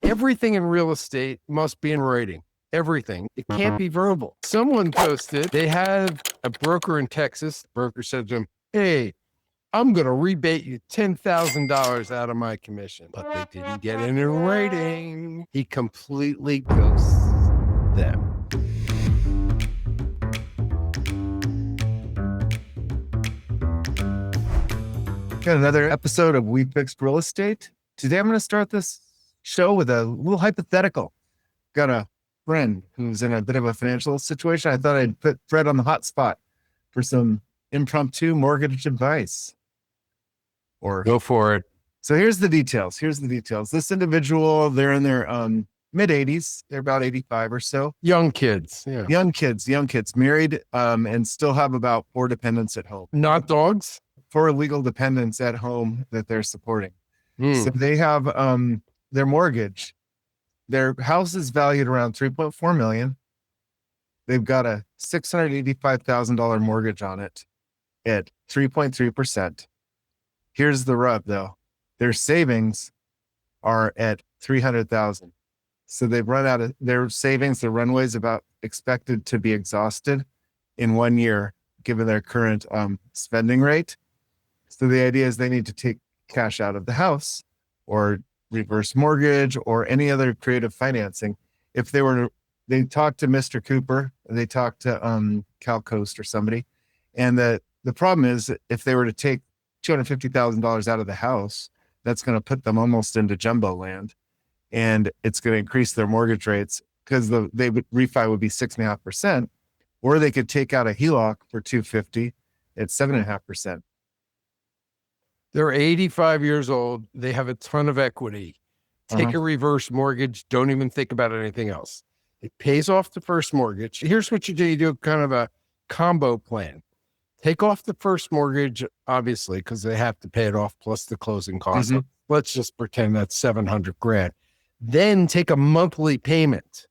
Everything in real estate must be in writing. Everything. It can't be verbal. Someone posted, they have a broker in Texas. The broker said to him, hey, I'm going to rebate you $10,000 out of my commission. But they didn't get it in writing. He completely ghosts them. Got another episode of We Fixed Real Estate. Today I'm going to start this show with a little hypothetical. Got a friend who's in a bit of a financial situation. I thought I'd put Fred on the hot spot for some impromptu mortgage advice. Or go for it. So here's the details. This individual, they're in their mid 80s. They're about 85 or so. Young kids. Yeah. Young kids, married, and still have about 4 dependents at home. Not dogs? 4 legal dependents at home that they're supporting. So they have their mortgage. Their house is valued around $3.4 million. They've got a $685,000 mortgage on it at 3.3%. Here's the rub, though. Their savings are at $300,000. So they've run out of their savings. The runway is about expected to be exhausted in 1 year, given their current spending rate. So the idea is they need to take cash out of the house or reverse mortgage or any other creative financing. If they talked to Mr. Cooper, they talked to Cal Coast or somebody. And the problem is if they were to take $250,000 out of the house, that's going to put them almost into jumbo land. And it's going to increase their mortgage rates because refi would be 6.5%, or they could take out a HELOC for $250 at 7.5%. They're 85 years old. They have a ton of equity. Take a reverse mortgage. Don't even think about anything else. It pays off the first mortgage. Here's what you do. You do kind of a combo plan. Take off the first mortgage, obviously, because they have to pay it off plus the closing costs. Let's just pretend that's $700,000. Then take a monthly payment.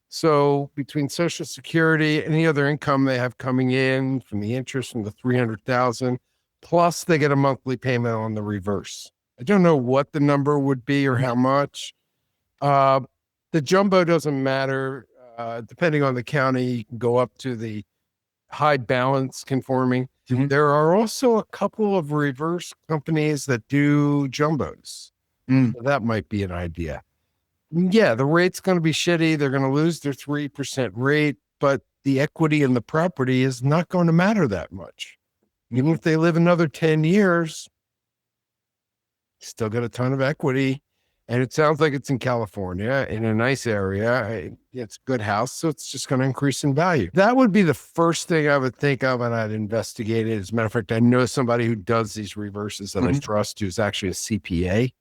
So between Social Security, any other income they have coming in from the interest from the $300,000, plus they get a monthly payment on the reverse. I don't know what the number would be or how much. The jumbo doesn't matter. Depending on the county, you can go up to the high balance conforming. There are also a couple of reverse companies that do jumbos. So that might be an idea. Yeah, the rate's going to be shitty. They're going to lose their 3% rate, but the equity in the property is not going to matter that much. Even if they live another 10 years, still got a ton of equity. And it sounds like it's in California, in a nice area. It's a good house, so it's just going to increase in value. That would be the first thing I would think of, and I'd investigate it. As a matter of fact, I know somebody who does these reverses that I trust, who's actually a CPA.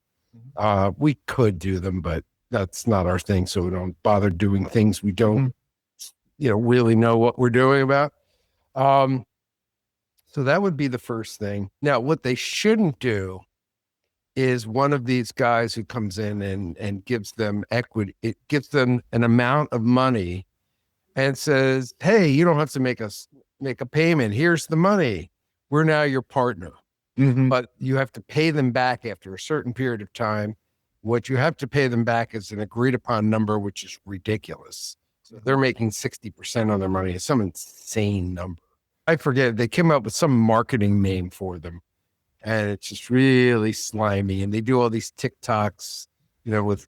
We could do them, but that's not our thing, so we don't bother doing things we don't really know what we're doing about. So that would be the first thing. Now, what they shouldn't do is one of these guys who comes in and gives them equity. It gives them an amount of money and says, hey, you don't have to make a payment. Here's the money. We're now your partner. But you have to pay them back after a certain period of time. What you have to pay them back is an agreed upon number, which is ridiculous. So they're making 60% on their money. It's some insane number. I forget. They came up with some marketing name for them. And it's just really slimy. And they do all these TikToks, with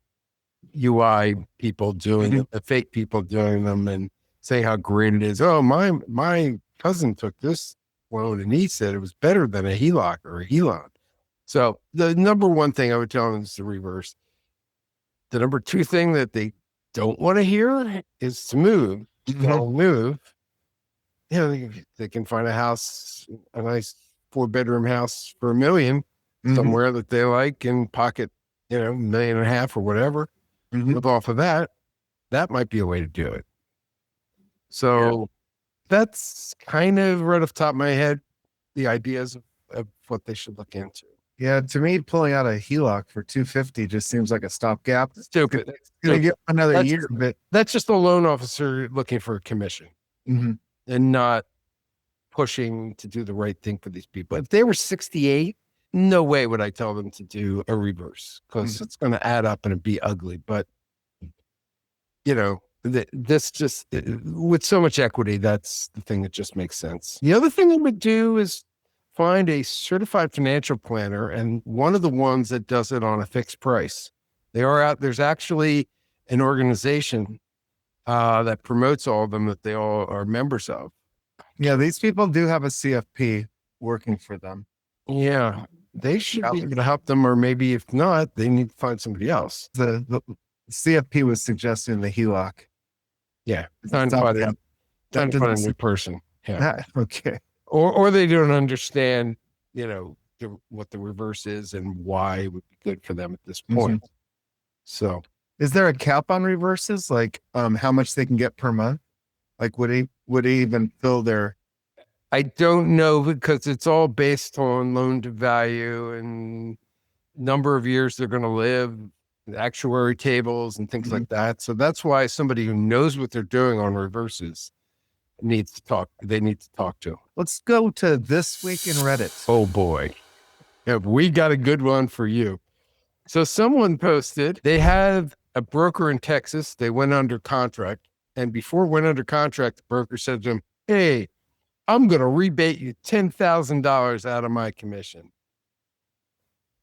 UI people doing it, the fake people doing them and saying how great it is. Oh, my cousin took this loan and he said it was better than a HELOC or a HELOC. So the number one thing I would tell them is the reverse. The number two thing that they don't want to hear is to move. They'll move. They can find a house, a nice 4-bedroom house for $1 million somewhere that they like and pocket, $1.5 million or whatever. Live off of that. That might be a way to do it. So that's kind of right off the top of my head, the ideas of what they should look into. Yeah, to me, pulling out a HELOC for $250 just seems like a stopgap. Stupid. It's going to get another year, but that's just a loan officer looking for a commission and not pushing to do the right thing for these people. If they were 68 No way would I tell them to do a reverse because it's going to add up and it'd be ugly. But, this just with so much equity, that's the thing that just makes sense. The other thing I would do is find a certified financial planner, and one of the ones that does it on a fixed price. There's actually an organization that promotes all of them that they all are members of. Yeah, these people do have a CFP working for them. Yeah, they should be able to help them, or maybe if not, they need to find somebody else. The CFP was suggesting the HELOC. Yeah, time to find a new person. Yeah, okay. Or they don't understand, what the reverse is and why it would be good for them at this point. So, is there a cap on reverses? Like, how much they can get per month? Like, would he even fill their? I don't know, because it's all based on loan to value and number of years they're going to live, actuary tables and things like that. So that's why somebody who knows what they're doing on reverses needs to talk. They need to talk to. Let's go to This Week in Reddit. Oh boy. Yeah, we got a good one for you. So someone posted, they have a broker in Texas. They went under contract. And before it went under contract, the broker said to him, "Hey, I'm going to rebate you $10,000 out of my commission."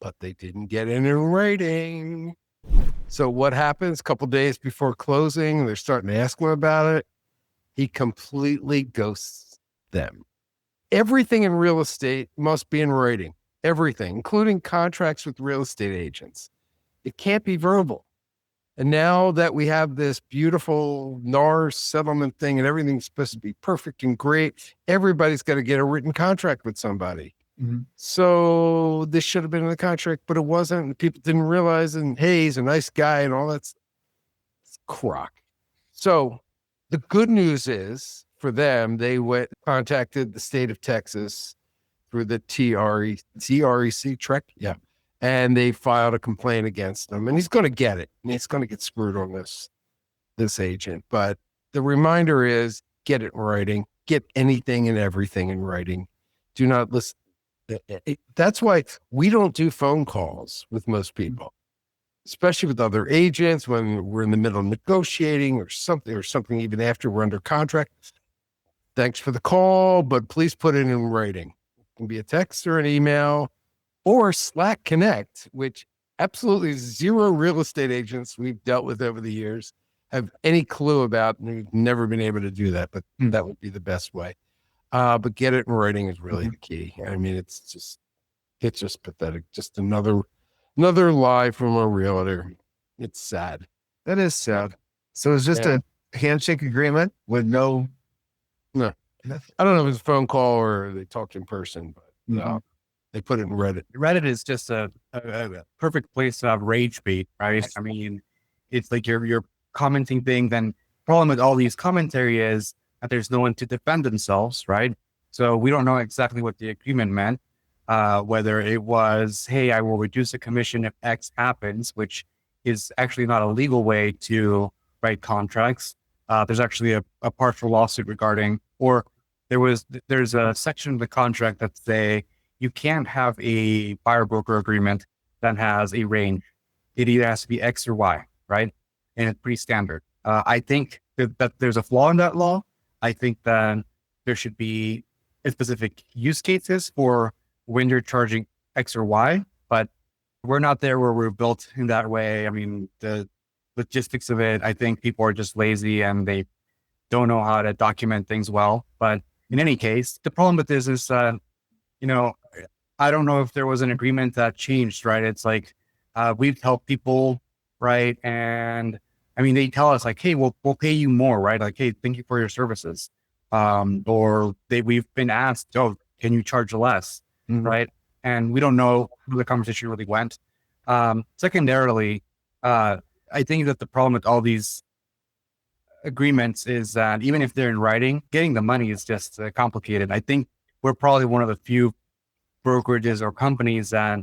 But they didn't get it in writing. So what happens? A couple days before closing, they're starting to ask him about it. He completely ghosts them. Everything in real estate must be in writing. Everything, including contracts with real estate agents. It can't be verbal. And now that we have this beautiful NAR settlement thing and everything's supposed to be perfect and great, everybody's got to get a written contract with somebody. So this should have been in the contract, but it wasn't. And people didn't realize, and hey, he's a nice guy and all that's crock. So the good news is for them, they contacted the state of Texas through the TREC, Trek. Yeah. And they filed a complaint against him, and he's going to get it. And he's going to get screwed on this agent. But the reminder is, get it in writing. Get anything and everything in writing. Do not listen. That's why we don't do phone calls with most people, especially with other agents when we're in the middle of negotiating or something even after we're under contract. Thanks for the call, but please put it in writing. It can be a text or an email. Or Slack Connect, which absolutely zero real estate agents we've dealt with over the years have any clue about, and we've never been able to do that, but that would be the best way. But get it in writing is really the key. I mean, it's just pathetic. Just another lie from a realtor. It's sad. That is sad. So it's just a handshake agreement with no. I don't know if it's a phone call or they talked in person, but no. They put it in Reddit. Reddit is just a perfect place to have rage bait, right? I mean, it's like you're commenting things, and problem with all these commentary is that there's no one to defend themselves, right? So we don't know exactly what the agreement meant, whether it was, hey, I will reduce the commission if X happens, which is actually not a legal way to write contracts. There's actually a partial lawsuit regarding, or there's a section of the contract that say, you can't have a buyer broker agreement that has a range. It either has to be X or Y, right? And it's pretty standard. I think that there's a flaw in that law. I think that there should be specific use cases for when you're charging X or Y, but we're not there where we're built in that way. I mean, the logistics of it, I think people are just lazy and they don't know how to document things well. But in any case, the problem with this is, I don't know if there was an agreement that changed, right? It's like, we've helped people, right? And I mean, they tell us like, hey, we'll pay you more, right? Like, hey, thank you for your services. Or we've been asked, oh, can you charge less? Right? And we don't know who the conversation really went. Secondarily, I think that the problem with all these agreements is that even if they're in writing, getting the money is just complicated. I think we're probably one of the few brokerages or companies that,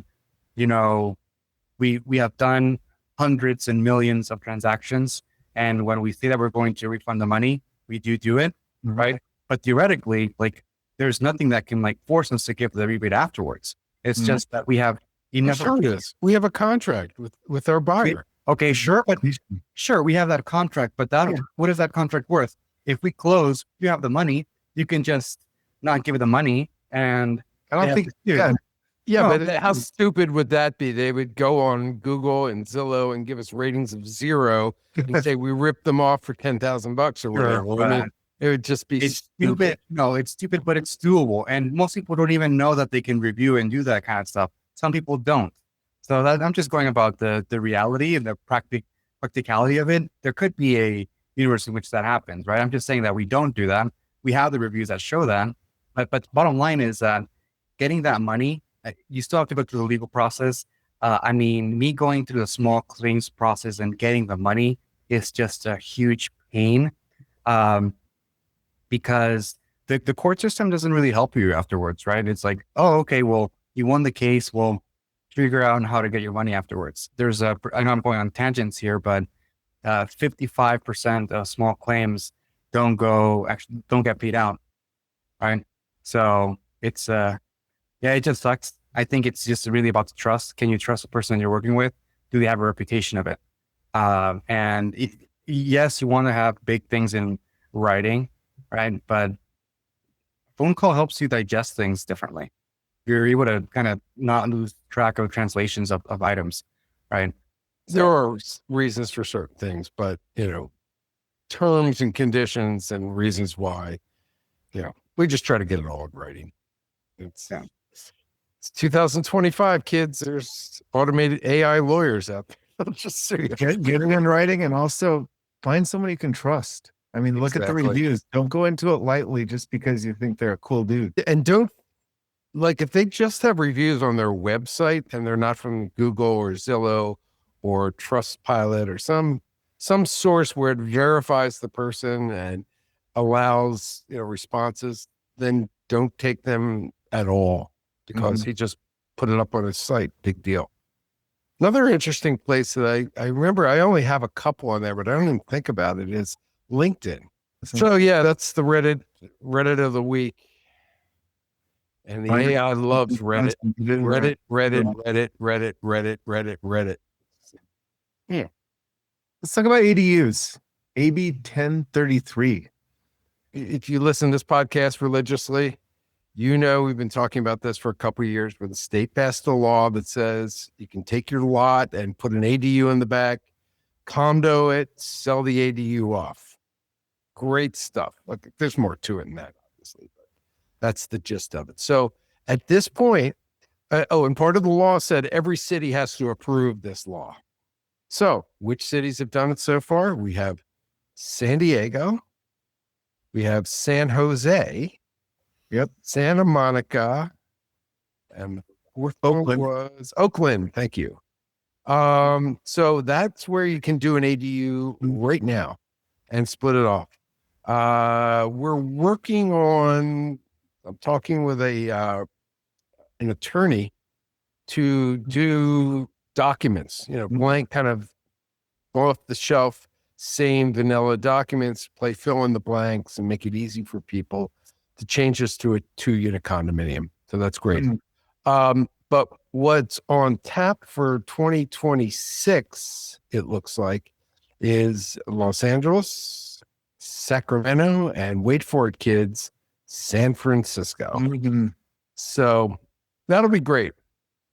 we have done hundreds and millions of transactions. And when we say that we're going to refund the money, we do it, right? But theoretically, like, there's nothing that can like force us to give the rebate afterwards. It's just that we have enough. We have a contract with our buyer. Okay, sure, but sure, we have that contract, but what is that contract worth? If we close, you have the money, you can just not give it the money, and I don't think. Yeah, but how stupid would that be? They would go on Google and Zillow and give us ratings of 0 and say we ripped them off for $10,000 or whatever. I mean, it would just be stupid. No, it's stupid, but it's doable. And most people don't even know that they can review and do that kind of stuff. Some people don't. So I'm just going about the reality and the practicality of it. There could be a universe in which that happens, right? I'm just saying that we don't do that. We have the reviews that show that. But bottom line is that getting that money, you still have to go through the legal process. I mean, me going through the small claims process and getting the money is just a huge pain, because the court system doesn't really help you afterwards, right? It's like, oh, okay, well, you won the case. We'll figure out how to get your money afterwards. I know I'm going on tangents here, but 55% of small claims don't get paid out, right? So it's it just sucks. I think it's just really about the trust. Can you trust the person you're working with? Do they have a reputation of it? Yes, you want to have big things in writing, right? But phone call helps you digest things differently. You're able to kind of not lose track of translations of items, right? There are reasons for certain things, but terms and conditions and reasons why, we just try to get it all in writing. It's 2025, kids. There's automated AI lawyers out there. They'll just say, get it in writing, and also find someone you can trust. I mean, look at the reviews. Don't go into it lightly just because you think they're a cool dude. And don't, if they just have reviews on their website and they're not from Google or Zillow or Trustpilot or some source where it verifies the person and allows, responses, then don't take them at all, because he just put it up on his site. Big deal. Another interesting place that I remember, I only have a couple on there, but I don't even think about it, is LinkedIn. So yeah, that's the Reddit of the week. And the AI loves Reddit. Reddit. Yeah. Let's talk about ADUs. AB 1033. If you listen to this podcast religiously, we've been talking about this for a couple of years, where the state passed a law that says you can take your lot and put an ADU in the back, condo it, sell the ADU off. Great stuff. Look, there's more to it than that, obviously, but that's the gist of it. So at this point, and part of the law said every city has to approve this law. So which cities have done it so far? We have San Diego. We have San Jose. Yep. Santa Monica. And the fourth one was Oakland. Thank you. So that's where you can do an ADU right now and split it off. I'm talking with an attorney to do documents, blank, kind of off the shelf, same vanilla documents, fill in the blanks and make it easy for people to change this to a 2-unit condominium. So that's great. But what's on tap for 2026, it looks like, is Los Angeles, Sacramento, and wait for it, kids, San Francisco. So that'll be great.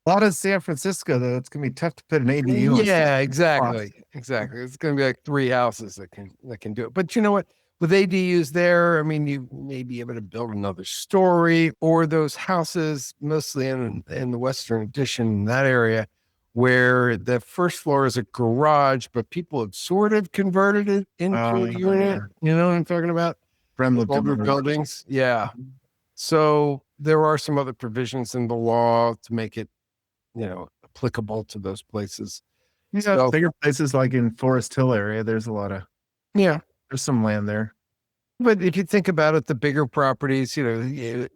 A lot of San Francisco, though. It's going to be tough to put an ADU. Yeah, exactly. It's going to be like 3 houses that can do it. But you know what? With ADUs there, I mean, you may be able to build another story, or those houses, mostly in the Western Addition, that area, where the first floor is a garage, but people have sort of converted it into a unit. You know what I'm talking about? Older buildings. Yeah. So there are some other provisions in the law to make it, applicable to those places. Bigger places like in Forest Hill area, there's a lot of, there's some land there. But if you think about it, the bigger properties, it's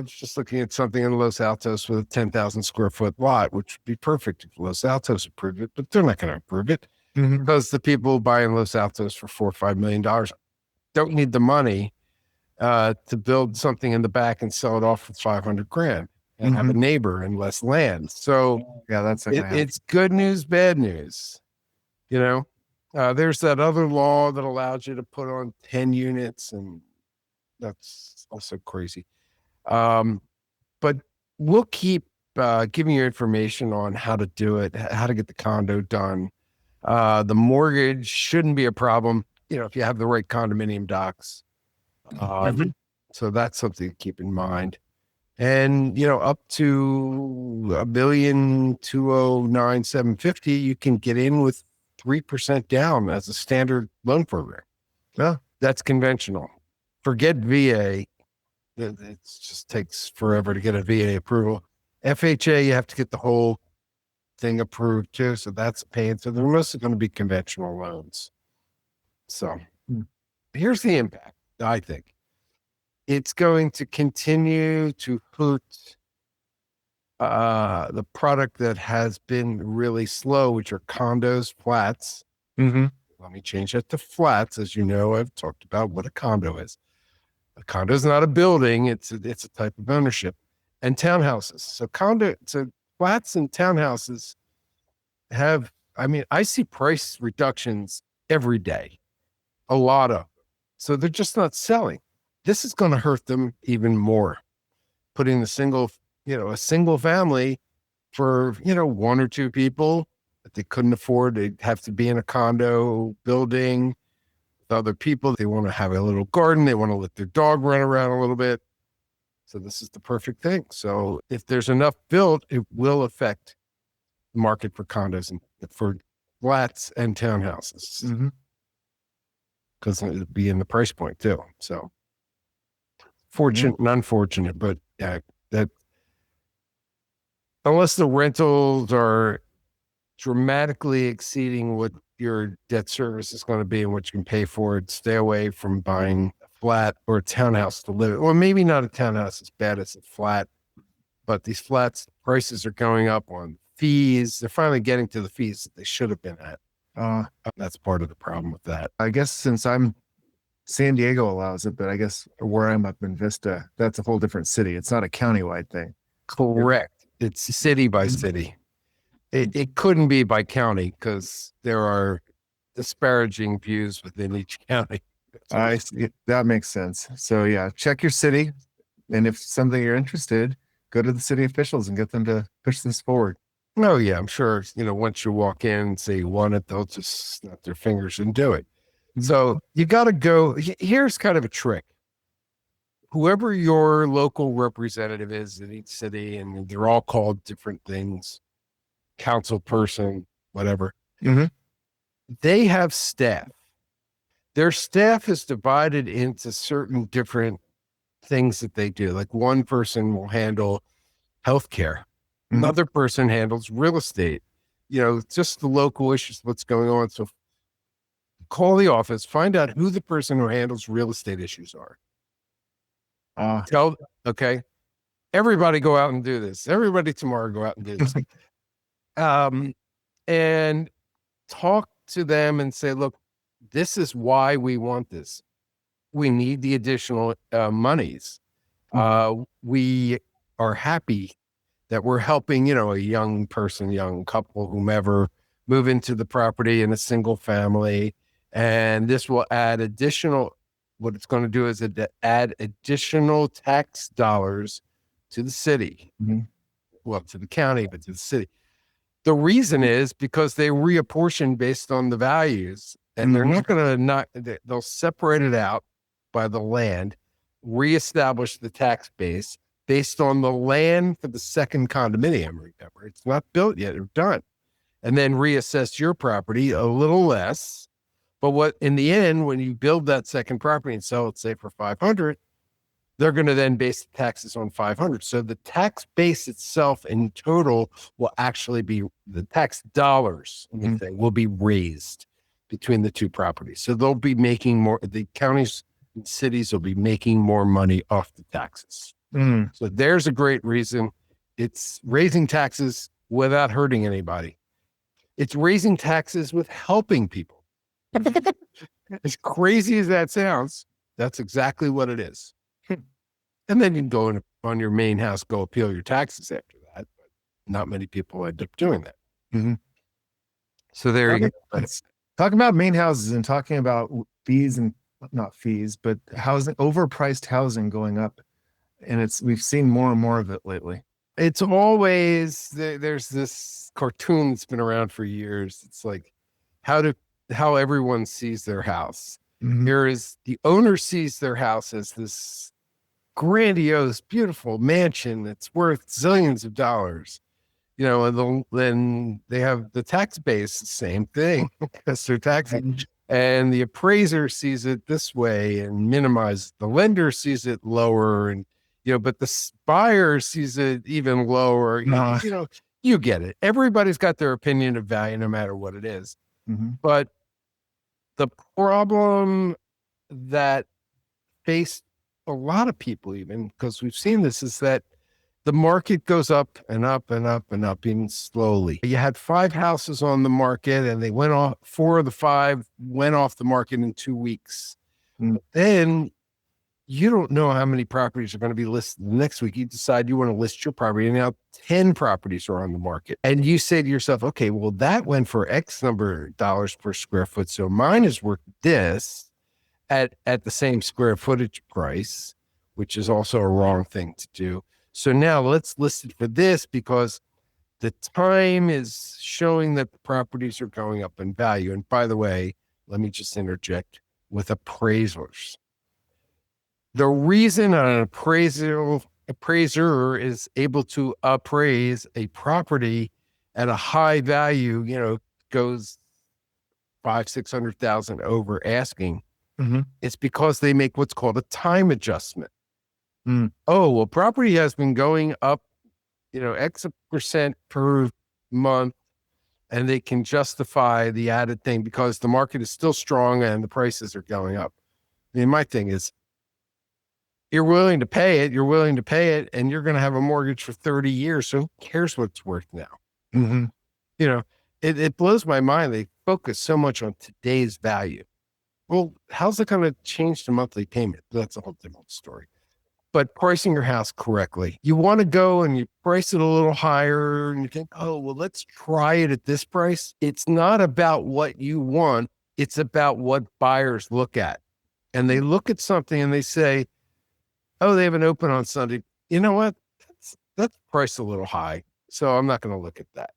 just looking at something in Los Altos with a 10,000 square foot lot, which would be perfect if Los Altos approved it, but they're not going to approve it because the people buying Los Altos for $4 or $5 million don't need the money to build something in the back and sell it off for $500,000. and have a neighbor and less land. So Yeah, that's not gonna happen. it's good news, bad news. You know, there's that other law that allows you to put on 10 units, and that's also crazy. But we'll keep giving you information on how to do it, how to get the condo done. The mortgage shouldn't be a problem, you know, if you have the right condominium docs. So that's something to keep in mind. And, you know, up to $1,209,750, you can get in with 3% down as a standard loan program. Yeah. That's conventional. Forget VA. It just takes forever to get a VA approval. FHA, you have to get the whole thing approved too. So that's a pain. So they're mostly going to be conventional loans. So here's the impact, I think. It's going to continue to hurt the product that has been really slow, which are condos, flats. Let me change that to flats. As you know, I've talked about what a condo is. A condo is not a building; it's a type of ownership. And townhouses. So flats and townhouses have. I mean, I see price reductions every day, a lot of. So they're just not selling. This is going to hurt them even more. Putting a single family for, you know, one or two people that they couldn't afford. They'd have to be in a condo building with other people. They want to have a little garden. They want to let their dog run around a little bit. So this is the perfect thing. So if there's enough built, it will affect the market for condos and for flats and townhouses. Because it'll be in the price point too. So fortunate and unfortunate, but that unless the rentals are dramatically exceeding what your debt service is going to be and what you can pay for it, stay away from buying a flat or a townhouse to live in. Or maybe not a townhouse as bad as a flat, but these flats prices are going up on fees. They're finally getting to the fees that they should have been at. That's part of the problem with that. I guess since San Diego allows it, but I guess where I'm up in Vista, that's a whole different city. It's not a countywide thing. Correct. It's city by city. It couldn't be by county because there are disparaging views within each county. I see. That makes sense. So yeah, check your city. And if something you're interested, go to the city officials and get them to push this forward. Oh yeah, I'm sure, you know, once you walk in and say you want it, they'll just snap their fingers and do it. So you got to go. Here's kind of a trick. Whoever your local representative is in each city, and they're all called different things, council person, whatever, they have staff. Their staff is divided into certain different things that they do. Like one person will handle healthcare. Another person handles real estate, you know, just the local issues, what's going on. So call the office, find out who the person who handles real estate issues are. Okay, everybody go out and do this. Everybody tomorrow go out and do this. And talk to them and say, look, this is why we want this. We need the additional monies. We are happy that we're helping, you know, a young person, young couple, whomever, move into the property in a single family. And this will add additional, what it's going to do is add additional tax dollars to the city. Well, to the county, but to the city. The reason is because they reapportion based on the values, and they're not going to they'll separate it out by the land, reestablish the tax base based on the land for the second condominium. Remember, it's not built yet, or done. And then reassess your property a little less. But what in the end, when you build that second property and sell it, say for 500, they're going to then base the taxes on 500. So the tax base itself in total will actually be, the tax dollars will be raised between the two properties. So they'll be making more, the counties and cities will be making more money off the taxes. So there's a great reason. It's raising taxes without hurting anybody. It's raising taxes with helping people. As crazy as that sounds, that's exactly what it is. And then you can go and on your main house, go appeal your taxes after that. But not many people end up doing that. Mhm. So there you go. Talking about main houses and talking about fees and not fees, but housing, overpriced housing going up. And we've seen more and more of it lately. It's always there's this cartoon that's been around for years. It's like how everyone sees their house. Mhm. Here is the owner sees their house as this grandiose, beautiful mansion that's worth zillions of dollars. And then they have the tax base, the same thing, because they're taxing. And the appraiser sees it this way and minimizes. The lender sees it lower, and but the buyer sees it even lower. You get it. Everybody's got their opinion of value, no matter what it is. Mhm. But the problem that faced a lot of people, even because we've seen this, is that the market goes up and up and up and up, even slowly. You had 5 houses on the market, and they went off. 4 of the 5 went off the market in 2 weeks. Mm. Then you don't know how many properties are going to be listed next week. You decide you want to list your property, and now 10 properties are on the market. And you say to yourself, okay, well, that went for X number of dollars per square foot, so mine is worth this at the same square footage price, which is also a wrong thing to do. So now let's list it for this, because the time is showing that the properties are going up in value. And by the way, let me just interject with appraisers. The reason an appraiser is able to appraise a property at a high value, goes 500,000-600,000 over asking, Mhm. it's because they make what's called a time adjustment. Mm. Oh, well, property has been going up, X percent per month, and they can justify the added thing because the market is still strong and the prices are going up. I mean, my thing is, you're willing to pay it, and you're going to have a mortgage for 30 years. So who cares what it's worth now? Mhm. It blows my mind. They focus so much on today's value. Well, how's it going to change the monthly payment? That's a whole different story. But pricing your house correctly, you want to go and you price it a little higher, and you think, oh, well, let's try it at this price. It's not about what you want. It's about what buyers look at. And they look at something and they say, oh, they have an open on Sunday. You know what? That's priced a little high. So I'm not going to look at that.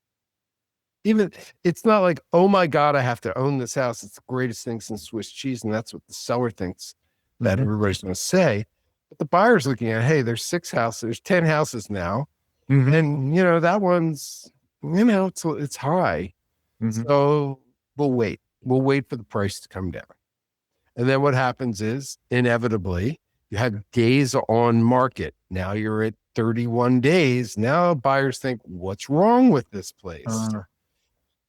Even it's not like, oh my God, I have to own this house. It's the greatest thing since Swiss cheese. And that's what the seller thinks that everybody's going to say. But the buyer's looking at, hey, there's 6 houses, there's 10 houses now. Mhm. And, that one's, it's high. Mhm. So we'll wait for the price to come down. And then what happens is, inevitably, you have days on market. Now you're at 31 days. Now buyers think, what's wrong with this place?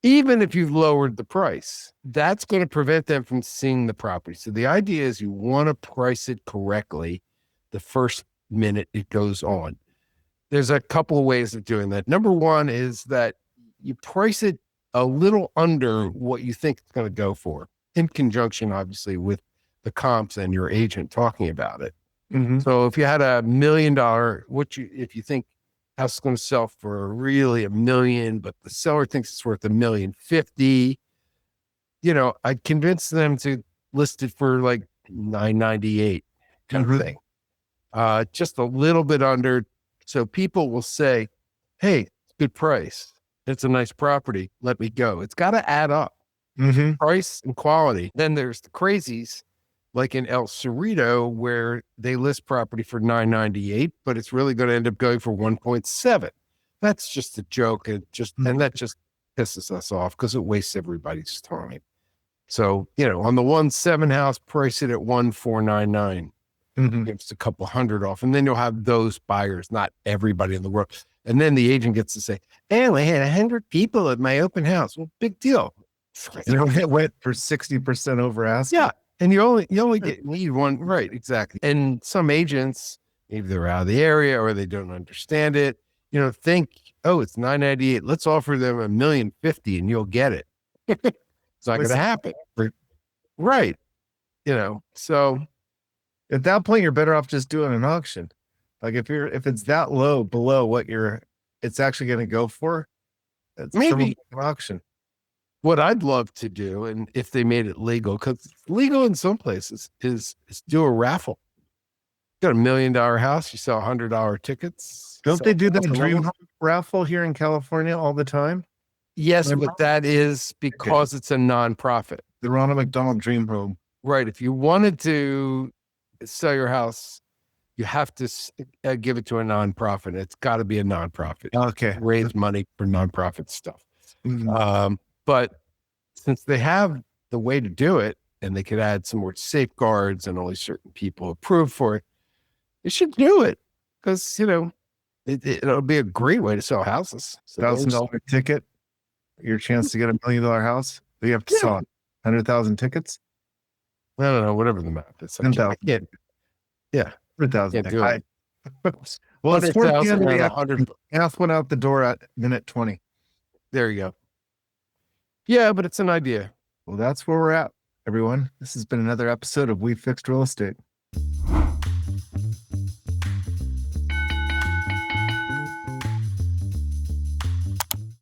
Even if you've lowered the price, that's going to prevent them from seeing the property. So the idea is you want to price it correctly the first minute it goes on. There's a couple of ways of doing that. Number one is that you price it a little under what you think it's going to go for, in conjunction, obviously, with the comps and your agent talking about it. Mhm. So if you had $1 million, if you think house is going to sell for really $1 million, but the seller thinks it's worth $1.05 million, I'd convince them to list it for like $998 kind of thing. Just a little bit under. So people will say, hey, it's a good price. It's a nice property. Let me go. It's got to add up. Mhm. Price and quality. Then there's the crazies, like in El Cerrito, where they list property for $998, but it's really going to end up going for 1.7. That's just a joke. And that just pisses us off because it wastes everybody's time. So, on the 1.7 house, price it at 1.499. Mhm. Gives a couple hundred off. And then you'll have those buyers, not everybody in the world. And then the agent gets to say, oh, I had 100 people at my open house. Well, big deal. It went for 60% over asking. Yeah. And you only need one. Right. Exactly. And some agents, maybe they're out of the area or they don't understand it, think, oh, it's $998. Let's offer them $1.05 million and you'll get it. It's not going to happen. Right. So at that point, you're better off just doing an auction. Like if it's that low below what it's actually going to go for, Maybe an auction. what I'd love to do, and if they made it legal, because legal in some places is do a raffle. You got $1 million house, you sell $100 tickets. Don't they do that dream home home raffle here in California all the time? Yes, Maybe- but that is because it's a nonprofit. The Ronald McDonald Dream Home. Right. If you wanted to sell your house, you have to give it to a nonprofit. It's got to be a nonprofit. Okay. Raise money for nonprofit stuff. Mhm. But since they have the way to do it, and they could add some more safeguards and only certain people approve for it, you should do it because, it'll be a great way to sell houses. So $1,000 ticket, your chance to get $1 million house. You have to Yeah. sell 100,000 tickets. I don't know, whatever the math is. 10,000. Yeah. 100,000. Can't do it. Well, it's towards the 100,000 end of the around episode. 100. Half went out the door at minute 20. There you go. Yeah, but it's an idea. Well, that's where we're at, everyone. This has been another episode of We Fixed Real Estate.